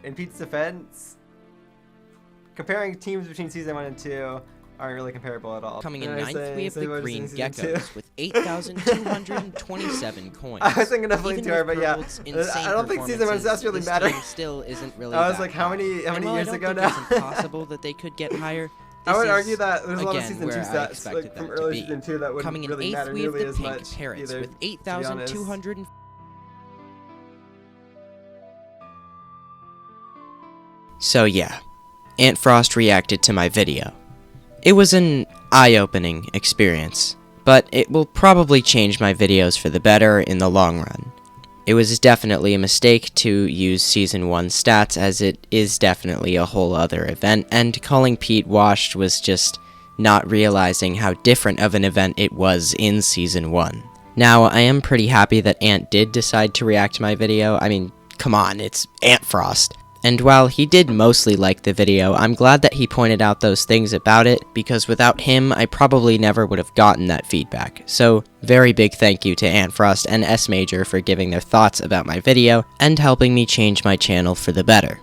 in Pete's defense, comparing teams between Season 1 and 2 aren't really comparable at all. Coming in ninth, we have the Green Geckos with 8,227 coins. I was thinking of Even Link 2, but yeah, insane I don't think Season 1 stats really matter. Team still isn't really I was that like, how many years ago now? now? It's impossible that they could get higher. I would argue that there's a lot of again, Season 2 stats like, from early Season 2 that wouldn't Coming in really eighth, matter we have nearly the as Pink much Parrots either, with 8,200. So yeah, Antfrost reacted to my video. It was an eye-opening experience, but it will probably change my videos for the better in the long run. It was definitely a mistake to use Season 1 stats, as it is definitely a whole other event, and calling Pete washed was just not realizing how different of an event it was in Season 1. Now, I am pretty happy that Ant did decide to react to my video. I mean, come on, it's Antfrost. And while he did mostly like the video, I'm glad that he pointed out those things about it, because without him, I probably never would have gotten that feedback. So, very big thank you to Antfrost and S Major for giving their thoughts about my video, and helping me change my channel for the better.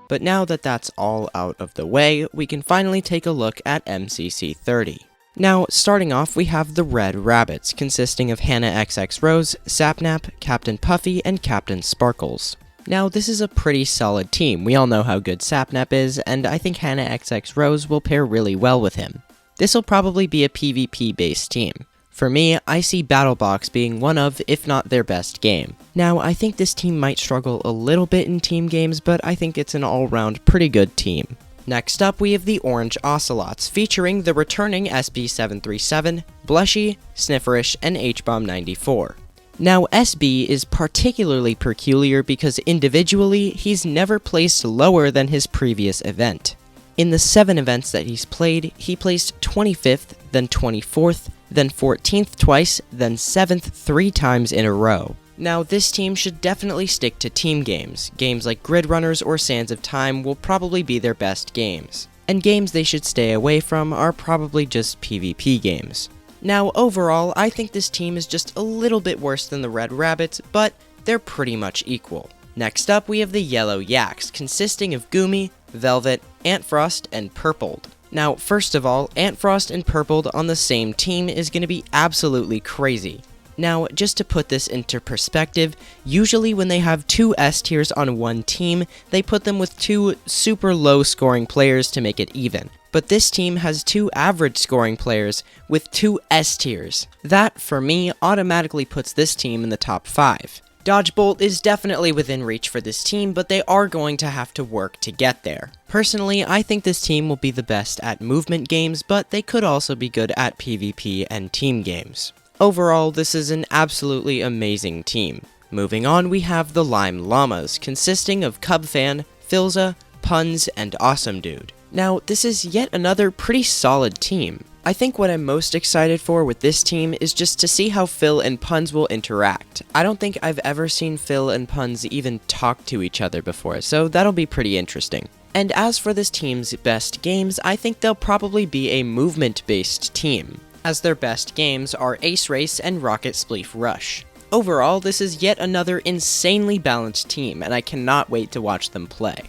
But now that that's all out of the way, we can finally take a look at MCC 30. Now, starting off, we have the Red Rabbits, consisting of Hannah XX Rose, Sapnap, Captain Puffy, and Captain Sparkles. Now, this is a pretty solid team. We all know how good Sapnap is, and I think Hannah XX Rose will pair really well with him. This will probably be a PvP-based team. For me, I see BattleBox being one of, if not their best game. Now, I think this team might struggle a little bit in team games, but I think it's an all-round pretty good team. Next up, we have the Orange Ocelots, featuring the returning SB737, Blushy, Snifferish, and HBomb94. Now, SB is particularly peculiar because individually, he's never placed lower than his previous event. In the 7 events that he's played, he placed 25th, then 24th, then 14th twice, then 7th 3 times in a row. Now, this team should definitely stick to team games. Games like Grid Runners or Sands of Time will probably be their best games. And games they should stay away from are probably just PvP games. Now, overall, I think this team is just a little bit worse than the Red Rabbits, but they're pretty much equal. Next up, we have the Yellow Yaks, consisting of Goomy, Velvet, Antfrost, and Purpled. Now, first of all, Antfrost and Purpled on the same team is going to be absolutely crazy. Now, just to put this into perspective, usually when they have 2 S tiers on one team, they put them with 2 super low scoring players to make it even. But this team has 2 average scoring players with 2 S tiers. That, for me, automatically puts this team in the top 5. Dodgebolt is definitely within reach for this team, but they are going to have to work to get there. Personally, I think this team will be the best at movement games, but they could also be good at PvP and team games. Overall, this is an absolutely amazing team. Moving on, we have the Lime Llamas, consisting of Cubfan, Filza, Puns, and Awesome Dude. Now, this is yet another pretty solid team. I think what I'm most excited for with this team is just to see how Phil and Puns will interact. I don't think I've ever seen Phil and Puns even talk to each other before, so that'll be pretty interesting. And as for this team's best games, I think they'll probably be a movement-based team, as their best games are Ace Race and Rocket Spleef Rush. Overall, this is yet another insanely balanced team, and I cannot wait to watch them play.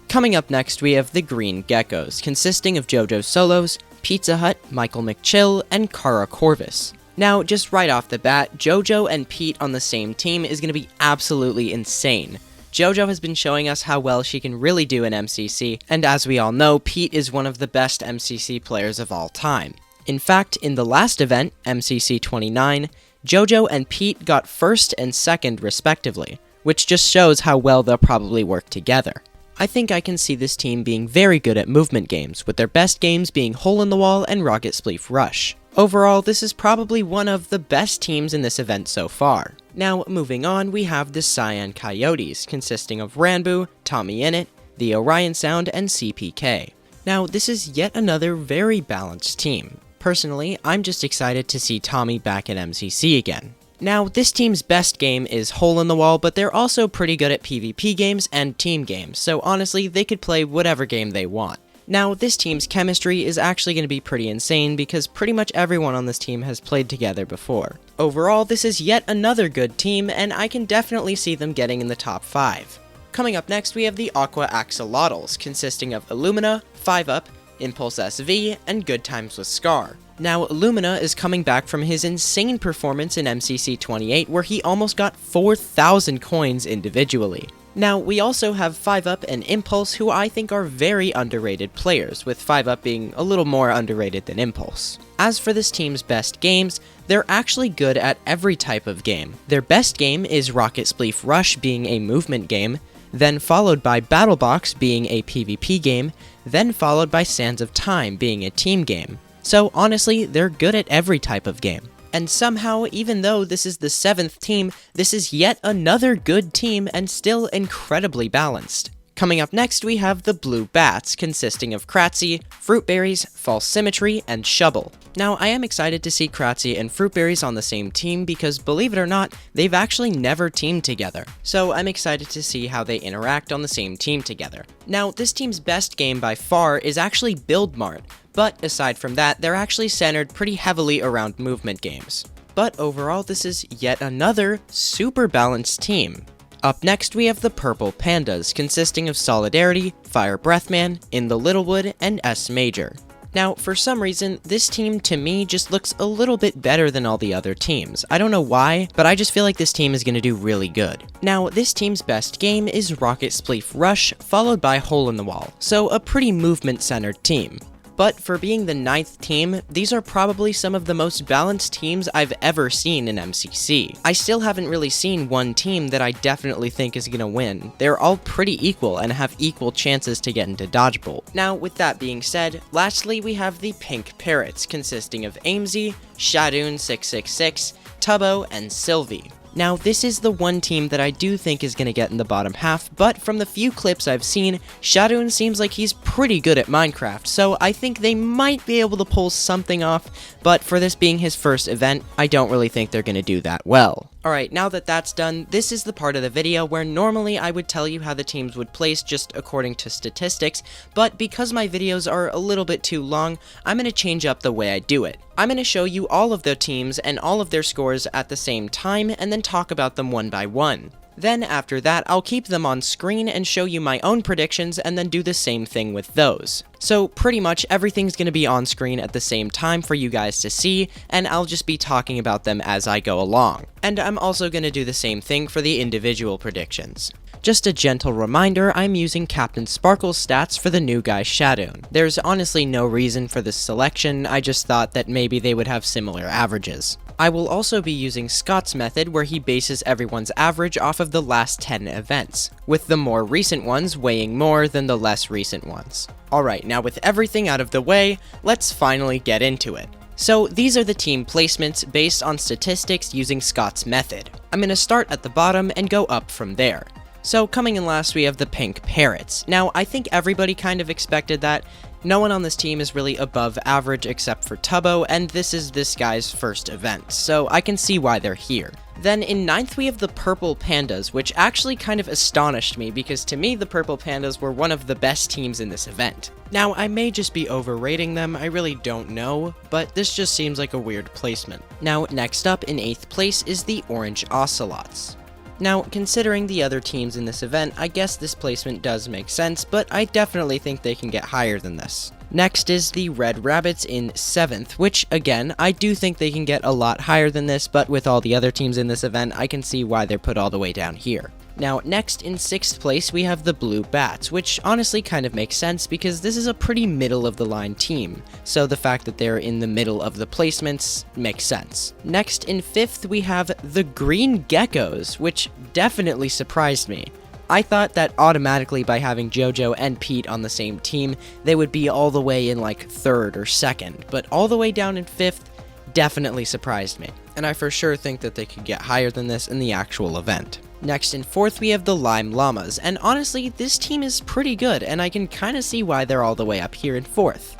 Coming up next, we have the Green Geckos, consisting of JoJo Solos, Pizza Hut, Michael McChill, and Kara Corvus. Now, just right off the bat, JoJo and Pete on the same team is going to be absolutely insane. JoJo has been showing us how well she can really do in MCC, and as we all know, Pete is one of the best MCC players of all time. In fact, in the last event, MCC 29, JoJo and Pete got 1st and 2nd respectively, which just shows how well they'll probably work together. I think I can see this team being very good at movement games, with their best games being Hole in the Wall and Rocket Spleef Rush. Overall, this is probably one of the best teams in this event so far. Now, moving on, we have the Cyan Coyotes, consisting of Ranboo, Tommy Innit, the Orion Sound, and CPK. Now, this is yet another very balanced team. Personally, I'm just excited to see Tommy back at MCC again. Now, this team's best game is Hole in the Wall, but they're also pretty good at PvP games and team games, so honestly, they could play whatever game they want. Now, this team's chemistry is actually going to be pretty insane because pretty much everyone on this team has played together before. Overall, this is yet another good team, and I can definitely see them getting in the top 5. Coming up next, we have the Aqua Axolotls, consisting of Illumina, 5UP, Impulse SV, and Good Times with Scar. Now, Illumina is coming back from his insane performance in MCC 28, where he almost got 4,000 coins individually. Now, we also have 5UP and Impulse, who I think are very underrated players, with 5UP being a little more underrated than Impulse. As for this team's best games, they're actually good at every type of game. Their best game is Rocket Spleef Rush being a movement game, then followed by Battlebox being a PvP game, then followed by Sands of Time being a team game. So honestly, they're good at every type of game. And somehow, even though this is the 7th team, this is yet another good team and still incredibly balanced. Coming up next, we have the Blue Bats, consisting of Kratzy, Fruitberries, False Symmetry, and Shubble. Now, I am excited to see Kratzy and Fruitberries on the same team because, believe it or not, they've actually never teamed together. So I'm excited to see how they interact on the same team together. Now, this team's best game by far is actually Build Mart, but aside from that, they're actually centered pretty heavily around movement games. But overall, this is yet another super balanced team. Up next, we have the Purple Pandas, consisting of Solidarity, Fire Breathman, In the Littlewood, and S Major. Now, for some reason, this team to me just looks a little bit better than all the other teams. I don't know why, but I just feel like this team is going to do really good. Now, this team's best game is Rocket Spleef Rush, followed by Hole in the Wall, so a pretty movement-centered team. But for being the 9th team, these are probably some of the most balanced teams I've ever seen in MCC. I still haven't really seen one team that I definitely think is gonna win. They're all pretty equal and have equal chances to get into Dodgeball. Now, with that being said, lastly we have the Pink Parrots, consisting of Aimsy, Shadoon666, Tubbo, and Sylvie. Now, this is the one team that I do think is going to get in the bottom half, but from the few clips I've seen, Shadoon seems like he's pretty good at Minecraft, so I think they might be able to pull something off, but for this being his first event, I don't really think they're going to do that well. Alright, now that that's done, this is the part of the video where normally I would tell you how the teams would place just according to statistics, but because my videos are a little bit too long, I'm going to change up the way I do it. I'm going to show you all of the teams and all of their scores at the same time, and then talk about them one by one. Then after that, I'll keep them on screen and show you my own predictions and then do the same thing with those. So pretty much everything's going to be on screen at the same time for you guys to see, and I'll just be talking about them as I go along. And I'm also going to do the same thing for the individual predictions. Just a gentle reminder, I'm using Captain Sparkle's stats for the new guy Shadoon. There's honestly no reason for this selection, I just thought that maybe they would have similar averages. I will also be using Scott's method where he bases everyone's average off of the last 10 events, with the more recent ones weighing more than the less recent ones. Alright, now with everything out of the way, let's finally get into it. So these are the team placements based on statistics using Scott's method. I'm going to start at the bottom and go up from there. So coming in last we have the Pink Parrots. Now I think everybody kind of expected that. No one on this team is really above average except for Tubbo, and this is this guy's first event, so I can see why they're here. Then in 9th we have the Purple Pandas, which actually kind of astonished me because to me the Purple Pandas were one of the best teams in this event. Now I may just be overrating them, I really don't know, but this just seems like a weird placement. Now next up in 8th place is the Orange Ocelots. Now, considering the other teams in this event, I guess this placement does make sense, but I definitely think they can get higher than this. Next is the Red Rabbits in 7th, which, again, I do think they can get a lot higher than this, but with all the other teams in this event, I can see why they're put all the way down here. Now, next in 6th place, we have the Blue Bats, which honestly kind of makes sense because this is a pretty middle-of-the-line team, so the fact that they're in the middle of the placements makes sense. Next in 5th, we have the Green Geckos, which definitely surprised me. I thought that automatically by having JoJo and Pete on the same team, they would be all the way in like 3rd or 2nd, but all the way down in 5th definitely surprised me, and I for sure think that they could get higher than this in the actual event. Next in 4th we have the Lime Llamas, and honestly this team is pretty good and I can kinda see why they're all the way up here in 4th.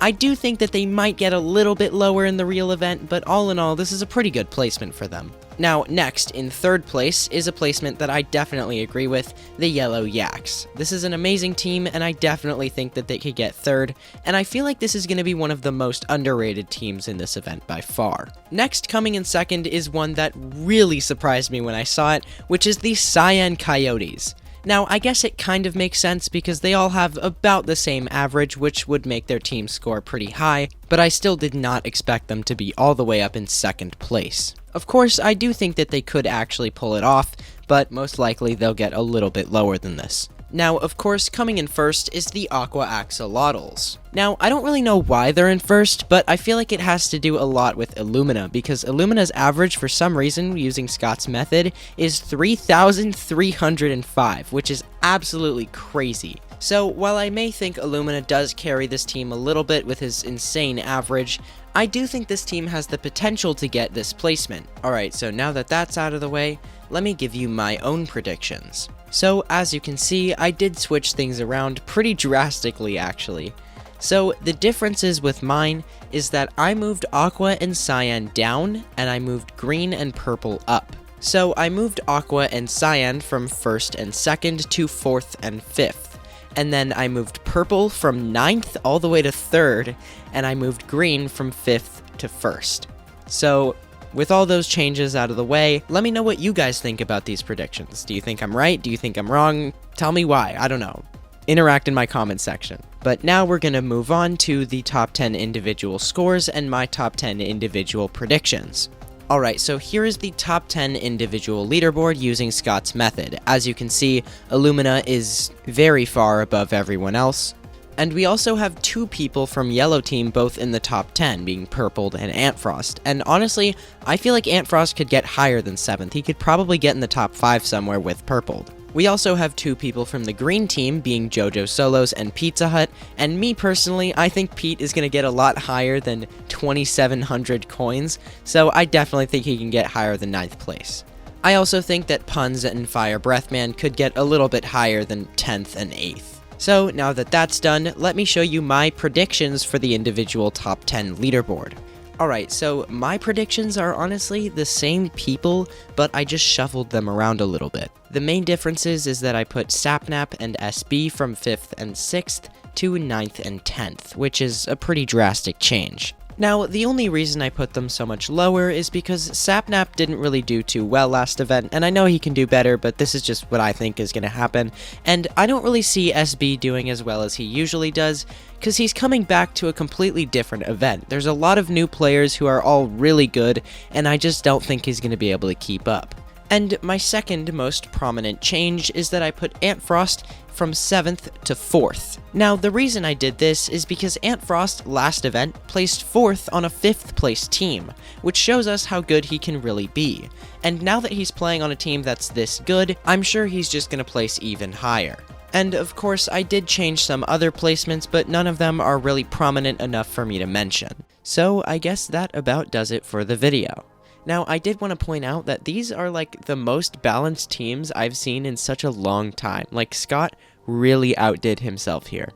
I do think that they might get a little bit lower in the real event, but all in all this is a pretty good placement for them. Now next in 3rd place is a placement that I definitely agree with, the Yellow Yaks. This is an amazing team and I definitely think that they could get 3rd, and I feel like this is going to be one of the most underrated teams in this event by far. Next coming in 2nd is one that really surprised me when I saw it, which is the Cyan Coyotes. Now, I guess it kind of makes sense because they all have about the same average, which would make their team score pretty high, but I still did not expect them to be all the way up in second place. Of course, I do think that they could actually pull it off, but most likely they'll get a little bit lower than this. Now, of course, coming in first is the Aqua Axolotls. Now, I don't really know why they're in first, but I feel like it has to do a lot with Illumina, because Illumina's average, for some reason, using Scott's method, is 3,305, which is absolutely crazy. So, while I may think Illumina does carry this team a little bit with his insane average, I do think this team has the potential to get this placement. Alright, so now that that's out of the way, let me give you my own predictions. So, as you can see, I did switch things around pretty drastically, actually. So, the differences with mine is that I moved Aqua and Cyan down, and I moved Green and Purple up. So, I moved Aqua and Cyan from 1st and 2nd to 4th and 5th. And then I moved Purple from 9th all the way to 3rd, and I moved Green from 5th to 1st. So, with all those changes out of the way, let me know what you guys think about these predictions. Do you think I'm right? Do you think I'm wrong? Tell me why. I don't know. Interact in my comment section. But now we're going to move on to the top 10 individual scores and my top 10 individual predictions. Alright, so here is the top 10 individual leaderboard using Scott's method. As you can see, Illumina is very far above everyone else. And we also have 2 people from Yellow Team both in the top 10, being Purpled and Antfrost. And honestly, I feel like Antfrost could get higher than 7th. He could probably get in the top 5 somewhere with Purpled. We also have 2 people from the Green Team, being JoJo Solos and Pizza Hut. And me personally, I think Pete is going to get a lot higher than 2,700 coins. So I definitely think he can get higher than 9th place. I also think that Puns and Fire Breathman could get a little bit higher than 10th and 8th. So, now that that's done, let me show you my predictions for the individual top 10 leaderboard. Alright, so my predictions are honestly the same people, but I just shuffled them around a little bit. The main differences is that I put Sapnap and SB from 5th and 6th to 9th and 10th, which is a pretty drastic change. Now, the only reason I put them so much lower is because Sapnap didn't really do too well last event, and I know he can do better, but this is just what I think is going to happen, and I don't really see SB doing as well as he usually does, because he's coming back to a completely different event. There's a lot of new players who are all really good, and I just don't think he's going to be able to keep up. And my second most prominent change is that I put Antfrost from 7th to 4th. Now, the reason I did this is because Antfrost last event placed 4th on a 5th place team, which shows us how good he can really be. And now that he's playing on a team that's this good, I'm sure he's just gonna place even higher. And of course, I did change some other placements, but none of them are really prominent enough for me to mention. So I guess that about does it for the video. Now, I did want to point out that these are like the most balanced teams I've seen in such a long time. Like, Scott really outdid himself here.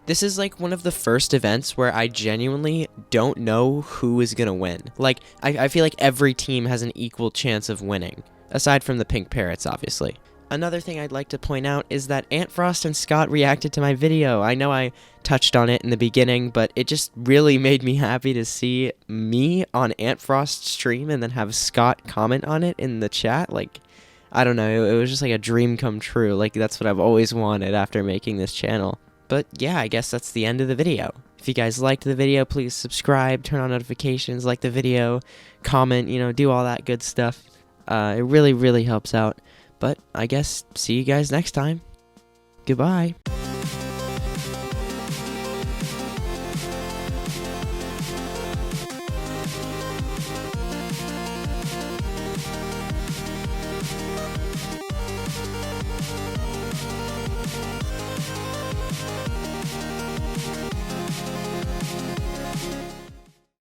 This is like one of the first events where I genuinely don't know who is gonna win. Like, I feel like every team has an equal chance of winning, aside from the Pink Parrots, obviously. Another thing I'd like to point out is that Antfrost and Scott reacted to my video. I know I touched on it in the beginning, but it just really made me happy to see me on Antfrost's stream and then have Scott comment on it in the chat. Like, I don't know, it was just like a dream come true. Like, that's what I've always wanted after making this channel. But yeah, I guess that's the end of the video. If you guys liked the video, please subscribe, turn on notifications, like the video, comment, do all that good stuff. It really, really helps out. But I guess see you guys next time. Goodbye.